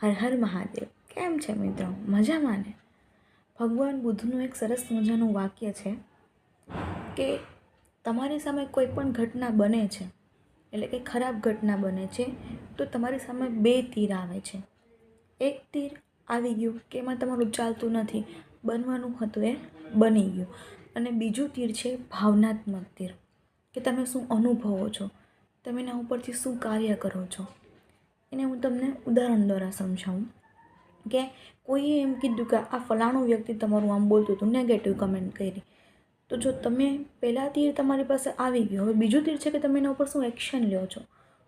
હર હર મહાદેવ. કેમ છે મિત્રો? મજામાં ને? ભગવાન બુદ્ધનું એક સરસ મજાનું વાક્ય છે કે તમારી સામે કોઈ પણ ઘટના બને છે, એટલે કે ખરાબ ઘટના બને છે, તો તમારી સામે બે તીર આવે છે. એક તીર આવી ગયું કે એમાં તમારું ચાલતું નથી, બનવાનું હતું એ બની ગયું. અને બીજું તીર છે ભાવનાત્મક તીર, કે તમે શું અનુભવો છો, તમે એના ઉપરથી શું કાર્ય કરો છો. એને હું તમને ઉદાહરણ દ્વારા સમજાવું કે કોઈએ એમ કીધું કે આ ફલાણું વ્યક્તિ તમારું આમ બોલતું હતું, નેગેટિવ કમેન્ટ કરી, તો જો તમે પહેલાં તીર તમારી પાસે આવી ગયો, હવે બીજું તીર છે કે તમે એના ઉપર શું એક્શન લ્યો છો.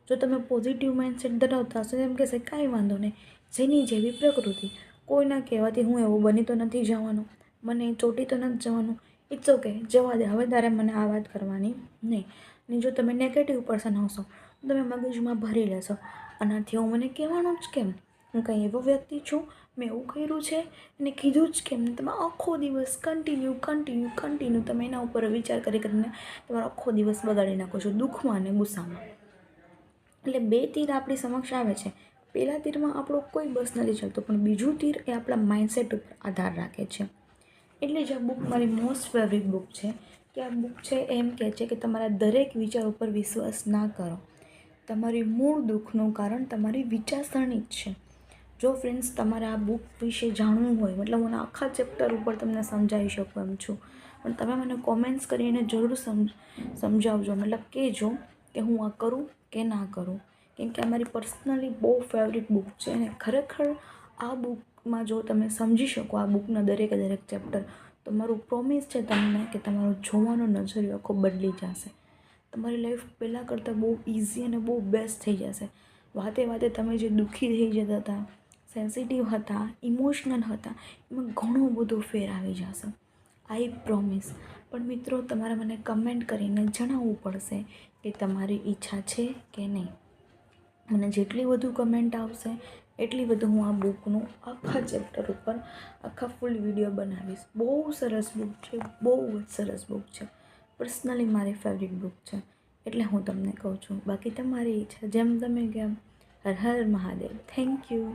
જો તમે પોઝિટિવ માઇન્ડસેટ ધરાવતા હશો, એમ કહેશે કાંઈ વાંધો નહીં, જેની જેવી પ્રકૃતિ, કોઈના કહેવાથી હું એવું બની તો નથી જવાનું, મને ચોટી તો નથી જવાનું, ઇટ્સ ઓકે, જવા દે, હવે તારે મને આ વાત કરવાની નહીં. અને જો તમે નેગેટિવ પર્સન હશો, તમે મગજમાં ભરી લેશો, આનાથી હું મને કહેવાનું જ કેમ, હું કંઈ એવો વ્યક્તિ છું, મેં એવું કર્યું છે અને કીધું જ કેમ. તમે આખો દિવસ કન્ટિન્યુ તમે એના ઉપર વિચાર કરીને તમારો આખો દિવસ બગાડી નાખો છો દુઃખમાં અને ગુસ્સામાં. એટલે બે તીર આપણી સમક્ષ આવે છે. પહેલાં તીરમાં આપણો કોઈ બસ નથી ચાલતો, પણ બીજું તીર એ આપણા માઇન્ડસેટ ઉપર આધાર રાખે છે. એટલે જ આ બુક મારી મોસ્ટ ફેવરિટ બુક છે, કે આ બુક છે એમ કહે છે કે તમારા દરેક વિચાર ઉપર વિશ્વાસ ના કરો. તમારી મૂળ દુઃખનું કારણ તમારી વિચારસરણી જ છે. જો ફ્રેન્ડ્સ તમારે આ બુક વિશે જાણવું હોય, મતલબ હું આખા ચેપ્ટર ઉપર તમને સમજાવી શકું એમ છું, પણ તમે મને કોમેન્ટ્સ કરીને જરૂર સમજાવજો, મતલબ કહેજો કે હું આ કરું કે ના કરું. કેમ કે આ મારી પર્સનલી બહુ ફેવરિટ બુક છે, અને ખરેખર આ બુકમાં જો તમે સમજી શકો આ બુકના દરેકે દરેક ચેપ્ટર, તો મારું પ્રોમિસ છે તમને કે તમારો જોવાનો નજરિયો આખો બદલી જશે. તમારી લાઈફ પહેલાં કરતાં બહુ ઇઝી અને બહુ બેસ્ટ થઈ જશે. વાતે વાતે તમે જે દુઃખી થઈ જતા હતા, સેન્સિટિવ હતા, ઇમોશનલ હતા, એમાં ઘણો બધો ફેર આવી જશે, આઈ પ્રોમિસ. પણ મિત્રો, તમારે મને કમેન્ટ કરીને જણાવવું પડશે કે તમારી ઈચ્છા છે કે નહીં. મને જેટલી વધુ કમેન્ટ આવશે એટલી વધુ હું આ બુકનું આખા ચેપ્ટર ઉપર આખા ફૂલ વિડીયો બનાવીશ. બહુ સરસ બુક છે, બહુ જ સરસ બુક છે. પર્સનલી મારી ફેવરિટ બુક છે, એટલે હું તમને કહું છું. બાકી તમારી ઈચ્છા, જેમ તમે કેમ. હર હર મહાદેવ. Thank you.